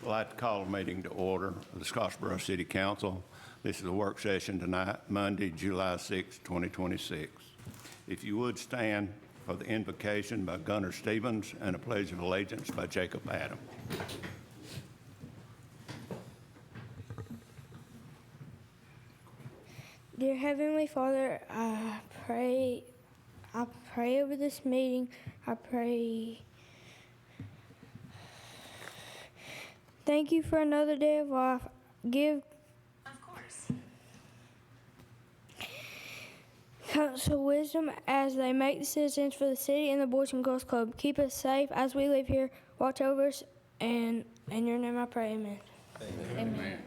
I'd like to call a meeting to order of the Scottsboro City Council. This is a work session tonight, Monday, July 6, 2026. If you would stand for the invocation by Gunnar Stevens and a pledge of allegiance by Jacob Adam. Dear Heavenly Father, I pray over this meeting. I pray. Thank you for another day of life. Give counsel wisdom as they make decisions for the city and the Boys and Girls Club. Keep us safe as we live here. Watch over us, and in your name I pray, amen. Amen.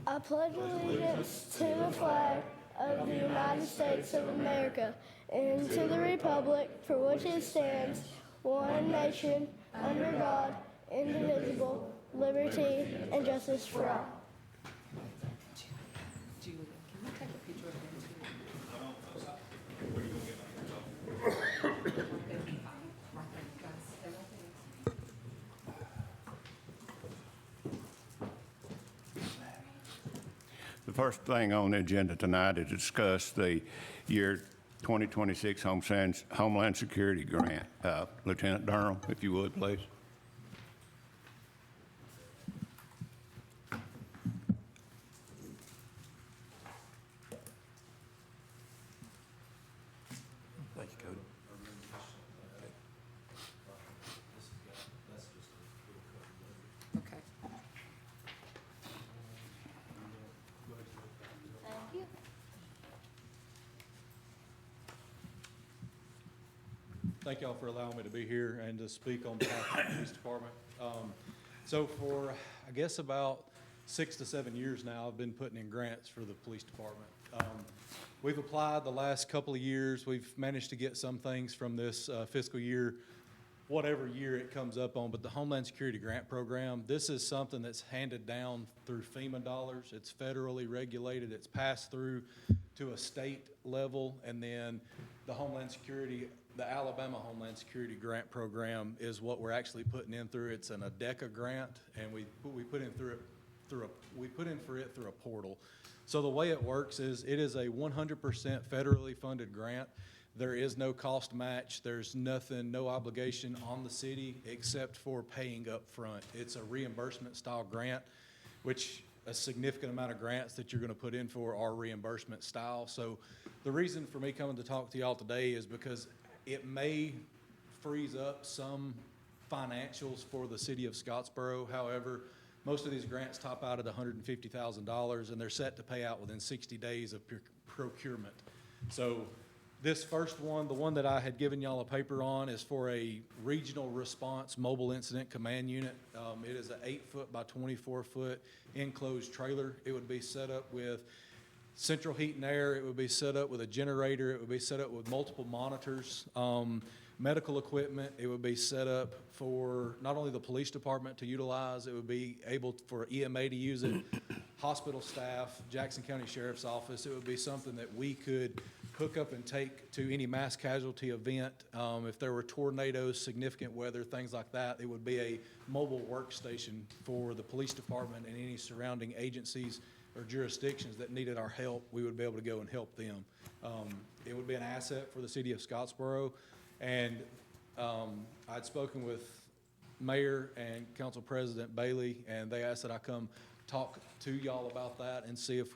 I pledge allegiance to the flag of the United States of America and to the republic for which it stands, one nation, under God, indivisible, liberty and justice for all. Julia, can you take a picture of them too? The first thing on the agenda tonight is to discuss the year 2026 Homeland Security Grant. Lieutenant Durham, if you would, please. Thank you, Cody. Okay. Thank you. Thank y'all for allowing me to be here and to speak on behalf of the police department. So for, I guess, about 6 to 7 years now, I've been putting in grants for the police department. We've applied the last couple of years. We've managed to get some things from this fiscal year, whatever year it comes up on, but the Homeland Security Grant Program, this is something that's handed down through FEMA dollars. It's federally regulated. It's passed through to a state level, and then the the Alabama Homeland Security Grant Program is what we're actually putting in through. It's an ADECA grant, and we put in for it through a portal. So the way it works is it is a 100% federally funded grant. There is no cost match. There's nothing, no obligation on the city except for paying up front. It's a reimbursement style grant, which a significant amount of grants that you're going to put in for are reimbursement style. So the reason for me coming to talk to y'all today is because it may freeze up some financials for the city of Scottsboro. However, most of these grants top out at $150,000, and they're set to pay out within 60 days of procurement. So this first one, the one that I had given y'all a paper on, is for a regional response mobile incident command unit. It is an 8-foot by 24-foot enclosed trailer. It would be set up with central heat and air. It would be set up with a generator. It would be set up with multiple monitors, medical equipment. It would be set up for not only the police department to utilize, it would be able for EMA to use it, hospital staff, Jackson County Sheriff's Office. It would be something that we could hook up and take to any mass casualty event. If there were tornadoes, significant weather, things like that, it would be a mobile workstation for the police department and any surrounding agencies or jurisdictions that needed our help. We would be able to go and help them. It would be an asset for the city of Scottsboro. And I'd spoken with Mayor and Council President Bailey, and they asked that I come talk to y'all about that and see if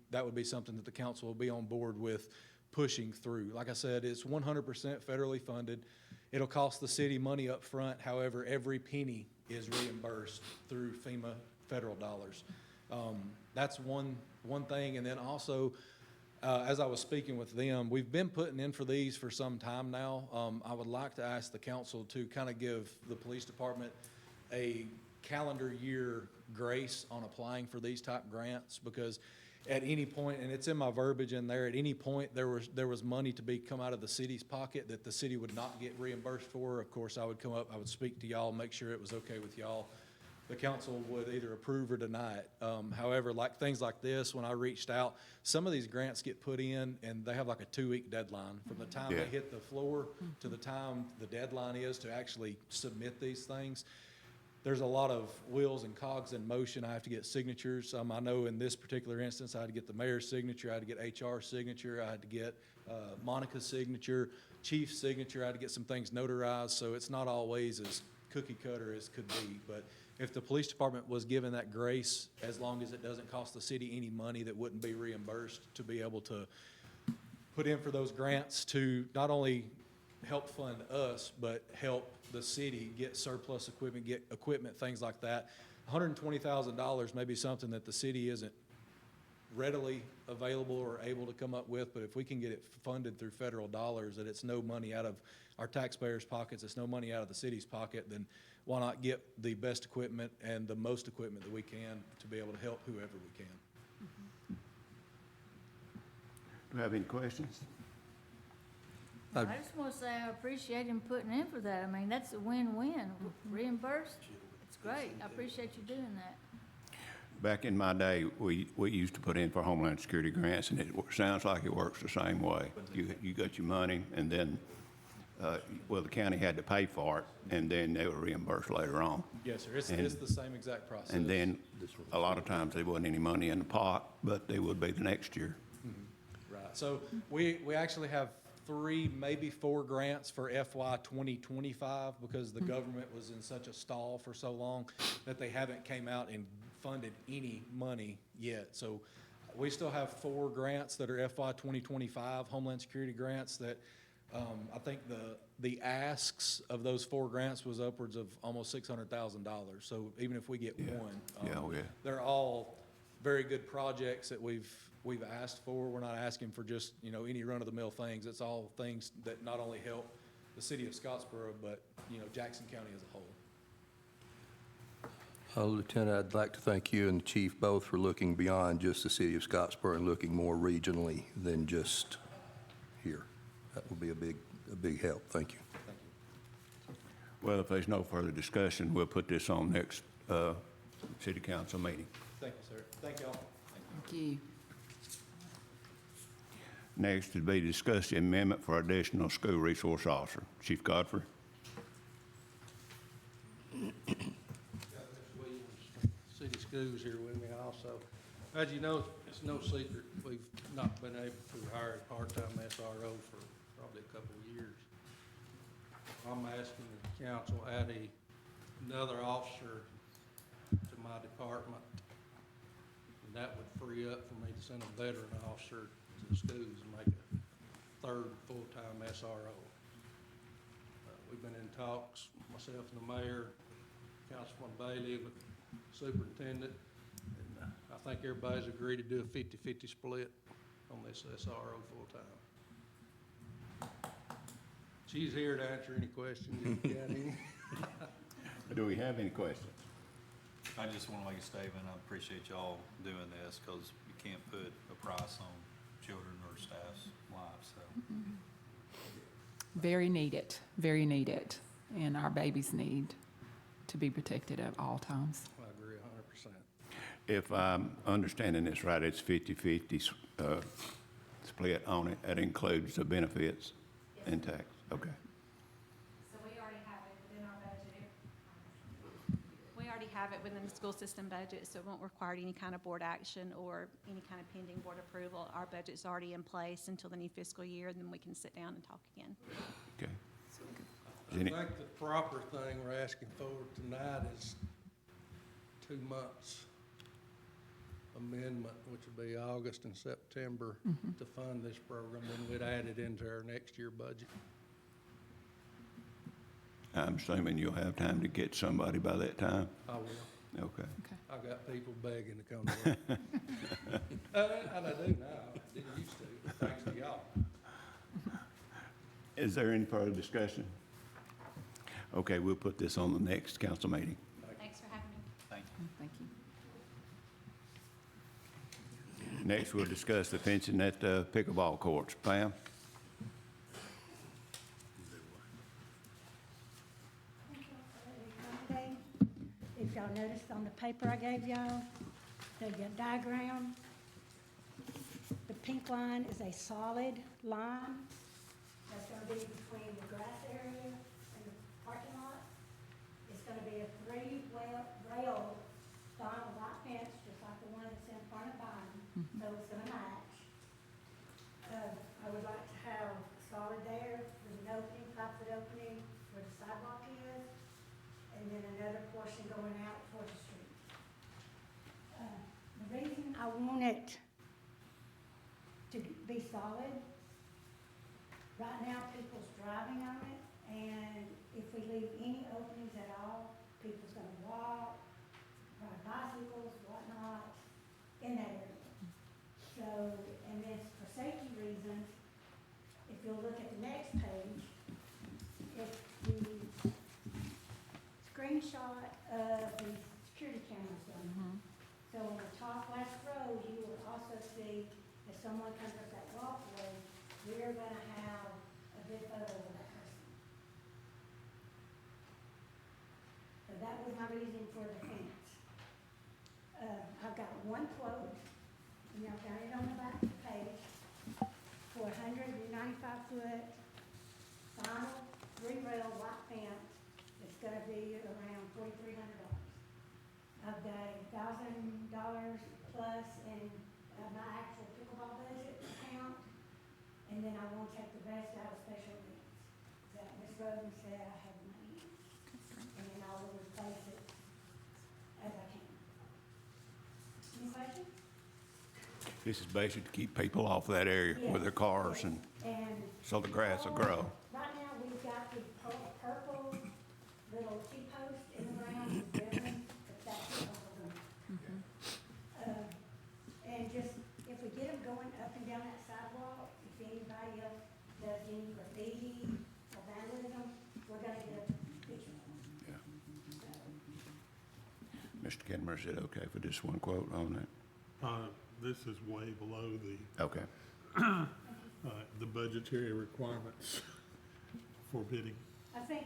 that would be something that the council will be on board with pushing through. Like I said, it's 100% federally funded. It'll cost the city money up front. However, every penny is reimbursed through FEMA federal dollars. That's one thing. And then also, as I was speaking with them, we've been putting in for these for some time now. I would like to ask the council to kind of give the police department a calendar year grace on applying for these type grants, because at any point, and it's in my verbiage in there, at any point there was money to come out of the city's pocket that the city would not get reimbursed for. Of course, I would come up, I would speak to y'all, make sure it was okay with y'all. the council would either approve or deny it. However, like things like this, when I reached out, some of these grants get put in and they have like a 2-week deadline. From the time Yeah. they hit the floor to the time the deadline is to actually submit these things. There's a lot of wheels and cogs in motion. I have to get signatures. I know in this particular instance, I had to get the mayor's signature, I had to get HR signature, I had to get Monica's signature, chief's signature, I had to get some things notarized, so it's not always as cookie cutter as could be. But if the police department was given that grace, as long as it doesn't cost the city any money that wouldn't be reimbursed, to be able to put in for those grants to not only help fund us, but help the city get surplus equipment, get equipment, things like that. $120,000 may be something that the city isn't readily available or able to come up with, but if we can get it funded through federal dollars, that it's no money out of our taxpayers' pockets, it's no money out of the city's pocket, then why not get the best equipment and the most equipment that we can to be able to help whoever we can? Do you have any questions? I just want to say I appreciate him putting in for that. I mean, that's a win-win. Reimbursed, it's great. I appreciate you doing that. Back in my day, we used to put in for Homeland Security grants, and it sounds like it works the same way. You got your money, and then, well, the county had to pay for it, and then they were reimbursed later on. Yes, sir. It's the same exact process. And then, a lot of times, there wasn't any money in the pot, but they would be the next year. Right. So we actually have 3, maybe 4 grants for FY 2025 because the government was in such a stall for so long that they haven't came out and funded any money yet. So we still have 4 grants that are FY 2025 Homeland Security grants that I think the asks of those 4 grants was upwards of almost $600,000. So even if we get one, Yeah. they're all very good projects that we've asked for. We're not asking for just, any run-of-the-mill things. It's all things that not only help the city of Scottsboro, but, Jackson County as a whole. Lieutenant, I'd like to thank you and the chief both for looking beyond just the city of Scottsboro and looking more regionally than just here. That will be a big help. Thank you. Thank you. Well, if there's no further discussion, we'll put this on next city council meeting. Thank you, sir. Thank y'all. Thank you. Next would be discuss the amendment for additional school resource officer. Chief Godfrey. City Schools here with me also. As you know, it's no secret, we've not been able to hire a part-time SRO for probably a couple of years. I'm asking the council add another officer to my department. And that would free up for me to send a veteran officer to the schools and make a 3rd full-time SRO. We've been in talks, myself and the mayor, Councilman Bailey, with superintendent, and I think everybody's agreed to do a 50-50 split on this SRO full-time. She's here to answer any questions if you got any. Do we have any questions? I just want to make a statement. I appreciate y'all doing this because you can't put a price on children or staff's lives, so. Very needed, and our babies need to be protected at all times. I agree 100%. If I'm understanding this right, it's 50-50 split on it. That includes the benefits and tax. Okay. So we already have it within our budget. We already have it within the school system budget, so it won't require any kind of board action or any kind of pending board approval. Our budget's already in place until the new fiscal year, and then we can sit down and talk again. Okay. I think the proper thing we're asking for tonight is 2 months amendment, which would be August and September to fund this program, then we'd add it into our next year budget. I'm assuming you'll have time to get somebody by that time? I will. Okay. I got people begging to come to work. And I do now, didn't used to, thanks to y'all. Is there any further discussion? Okay, we'll put this on the next council meeting. Thanks for having me. Thank you. Thank you. Next, we'll discuss the fencing at the pickleball courts. Pam? If y'all y'all noticed on the paper I gave y'all, the diagram, the pink line is a solid line that's gonna be between the grass area and the parking lot. It's gonna be a rail vinyl white fence, just like the one that's in front of mine, so it's gonna match. I would like to have solid there with an opening, 5-foot opening where the sidewalk is, and then another portion going out towards the street. The reason I want it to be solid, right now people's driving on it, and if we leave any openings at all, people's gonna walk, ride bicycles, whatnot, in that area. So, and it's for safety reasons, if you'll look at the next page, it's the screenshot of the security cameras done. So on the top left row, you will also see if someone comes up that walkway, we're gonna have a big photo of that person. So that was my reason for the fence. I've got one quote, and I've got it on the back of the page, for 195-foot vinyl 3-rail white fence. It's gonna be around $4,300. I've got $1,000 plus in my actual pickleball budget account, and then I won't take the rest out of special needs. That Ms. Roden said I have money, and then I will replace it as I can. Any questions? This is basically to keep people off that area with their cars and And so the grass will grow. right now, we've got the purple little T-post in the ground with ribbon, but that's all of them. And just, if we get them going up and down that sidewalk, if anybody else does any graffiti or vandalism, we're gonna get a picture of them. Yeah. Mr. Kenmer, is it okay for just one quote on that? This is way below Okay. the budgetary requirements for bidding. I think,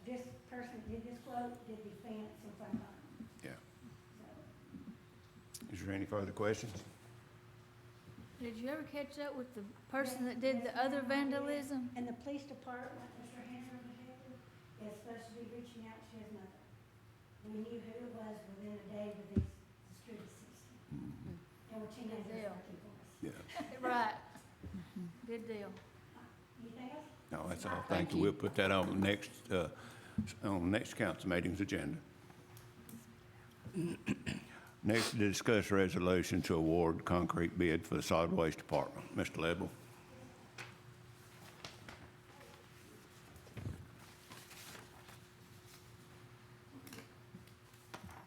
this person did this quote, did the fence in front of mine, Yeah. so. Is there any further questions? Did you ever catch up with the person that did the other vandalism? And the police department, Mr. Henry Detective, is supposed to be reaching out to his mother. We knew who it was within a day with the security system. And we're teenagers Good deal. looking for us. Yeah. Right. Good deal. Anything else? No, that's all. Thank you. We'll put that on the next council meeting's agenda. Next, to discuss resolution to award concrete bid for the solid waste department. Mr. Ledwell.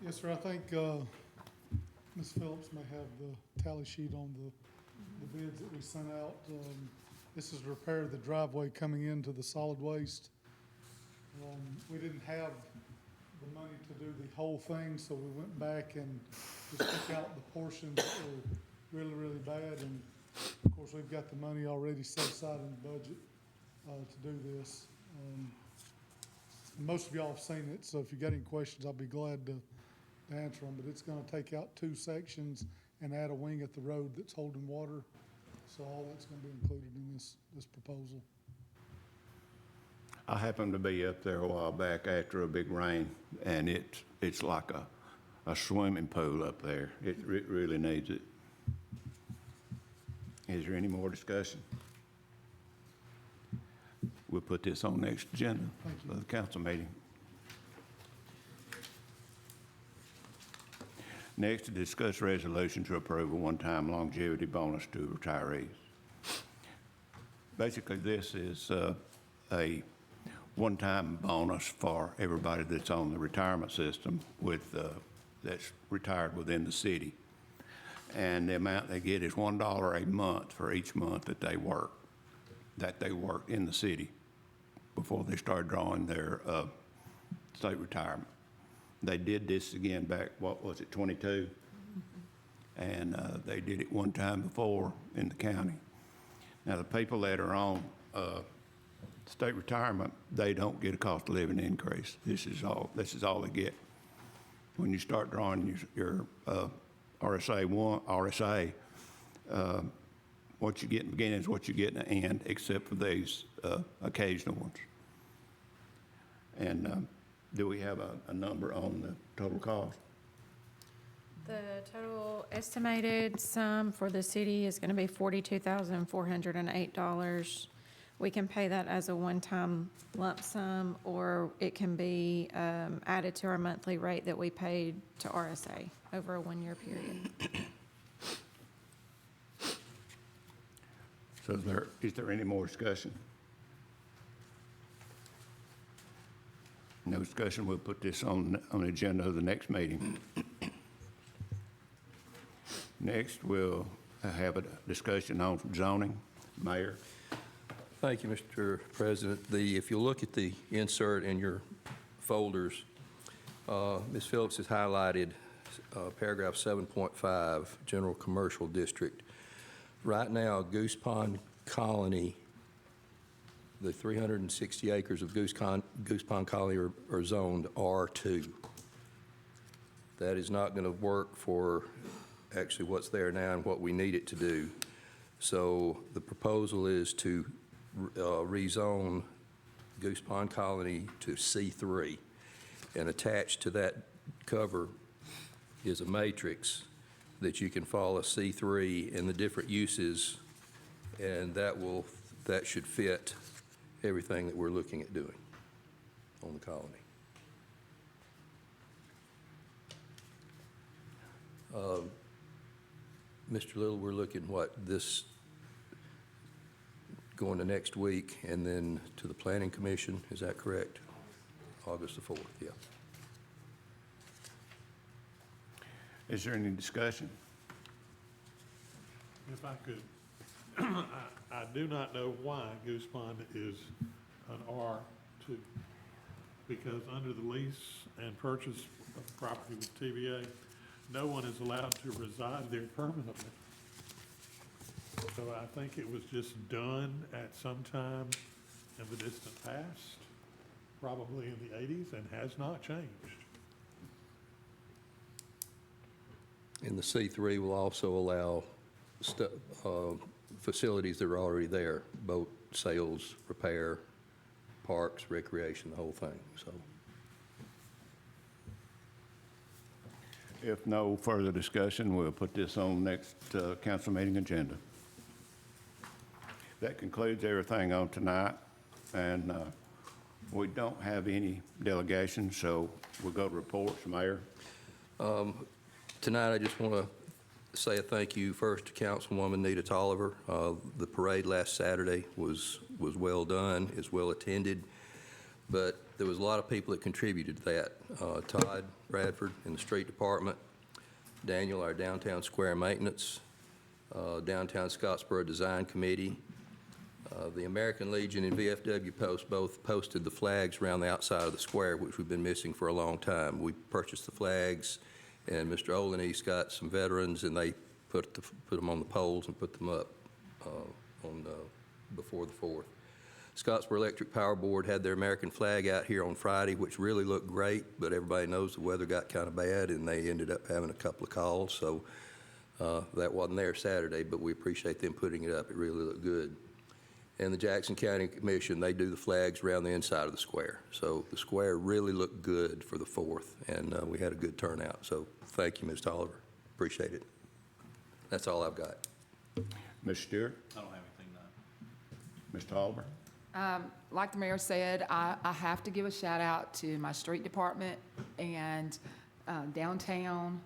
Yes, sir. I think Ms. Phillips may have the tally sheet on the bids that we sent out. This is to repair the driveway coming into the solid waste. We didn't have the money to do the whole thing, so we went back and just took out the portions that were really, really bad. And of course, we've got the money already set aside in the budget to do this. Most of y'all have seen it, so if you got any questions, I'll be glad to answer them. But it's gonna take out 2 sections and add a wing at the road that's holding water. So all that's gonna be included in this proposal. I happened to be up there a while back after a big rain, and it's like a swimming pool up there. It really needs it. Is there any more discussion? We'll put this on next agenda for the council meeting. Next, to discuss resolution to approve a one-time longevity bonus to retirees. Basically, this is a one-time bonus for everybody that's on the retirement system that's retired within the city. And the amount they get is $1 a month for each month that they work in the city before they start drawing their state retirement. They did this again back, what was it, 22? And they did it one time before in the county. Now, the people that are on state retirement, they don't get a cost of living increase. This is all they get. when you start drawing your RSA one, RSA, what you get in the beginning is what you get in the end, except for these occasional ones. And do we have a number on the total cost? The total estimated sum for the city is going to be $42,408. We can pay that as a one-time lump sum, or it can be added to our monthly rate that we paid to RSA over a one-year period. So is there any more discussion? No discussion, we'll put this on the agenda of the next meeting. Next, we'll have a discussion on zoning. Mayor? Thank you, Mr. President. If you look at the insert in your folders, Ms. Phillips has highlighted paragraph 7.5, General Commercial District. Right now, Goose Pond Colony, the 360 acres of Goose Pond Colony are zoned R2. That is not going to work for actually what's there now and what we need it to do. So the proposal is to rezone Goose Pond Colony to C3, and attached to that cover is a matrix that you can follow C3 and the different uses, and that should fit everything that we're looking at doing on the colony. Mr. Little, we're looking going to next week and then to the Planning Commission, is that correct? August the 4th, yeah. Is there any discussion? If I could, I do not know why Goose Pond is an R2, because under the lease and purchase of property with TVA, no one is allowed to reside there permanently. So I think it was just done at some time in the distant past, probably in the 80s, and has not changed. And the C3 will also allow facilities that are already there, boat sales, repair, parks, recreation, the whole thing, so. If no further discussion, we'll put this on next council meeting agenda. That concludes everything on tonight, and we don't have any delegations, so we'll go to reports. Mayor? Tonight, I just want to say a thank you first to Councilwoman Nita Tolliver. The parade last Saturday was well done, is well attended, but there was a lot of people that contributed to that. Todd Bradford in the street department, Daniel, our downtown square maintenance, downtown Scottsboro Design Committee, the American Legion and VFW Post both posted the flags around the outside of the square, which we've been missing for a long time. We purchased the flags, and Mr. Olenese got some veterans, and they put them on the poles and put them up before the 4th. Scottsboro Electric Power Board had their American flag out here on Friday, which really looked great, but everybody knows the weather got kind of bad, and they ended up having a couple of calls, so that wasn't there Saturday, but we appreciate them putting it up. It really looked good. And the Jackson County Commission, they do the flags around the inside of the square. So the square really looked good for the 4th, and we had a good turnout. So thank you, Ms. Tolliver. Appreciate it. That's all I've got. Ms. Stewart? I don't have anything, no. Ms. Tolliver? Like the mayor said, I have to give a shout out to my street department and downtown,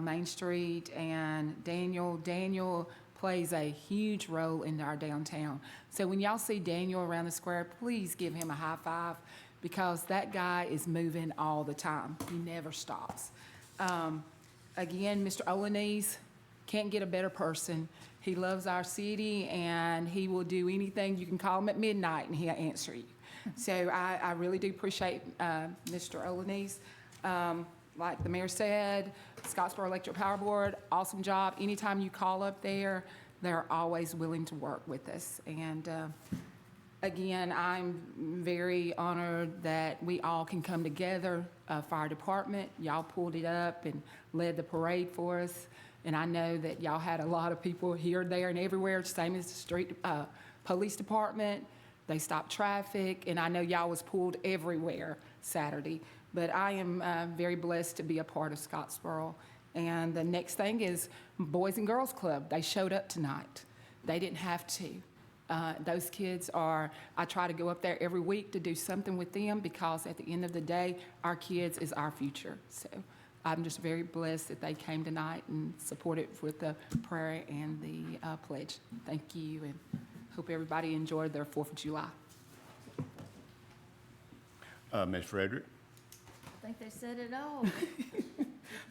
Main Street, and Daniel. Daniel plays a huge role in our downtown. So when y'all see Daniel around the square, please give him a high five, because that guy is moving all the time. He never stops. Again, Mr. Olenese, can't get a better person. He loves our city, and he will do anything. You can call him at midnight, and he'll answer you. So I really do appreciate Mr. Olenese. Like the mayor said, Scottsboro Electric Power Board, awesome job. Anytime you call up there, they're always willing to work with us. And Again, I'm very honored that we all can come together. Fire department, y'all pulled it up and led the parade for us. And I know that y'all had a lot of people here, there, and everywhere, same as the street, police department. They stopped traffic, and I know y'all was pulled everywhere Saturday. But I am very blessed to be a part of Scottsboro. And the next thing is Boys and Girls Club. They showed up tonight. They didn't have to. Those kids are, I try to go up there every week to do something with them because at the end of the day, our kids is our future. So I'm just very blessed that they came tonight and supported with the prayer and the pledge. Thank you, and hope everybody enjoyed their 4th of July. Ms. Frederick? I think they said it all.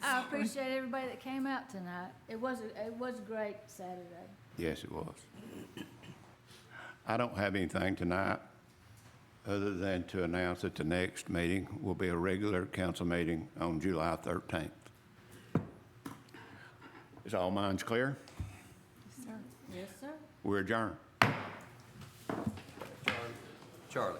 I appreciate everybody that came out tonight. It was a great Saturday. Yes, it was. I don't have anything tonight other than to announce that the next meeting will be a regular council meeting on July 13th. Is all minds clear? Yes, sir. Yes, sir. We're adjourned. Charlie?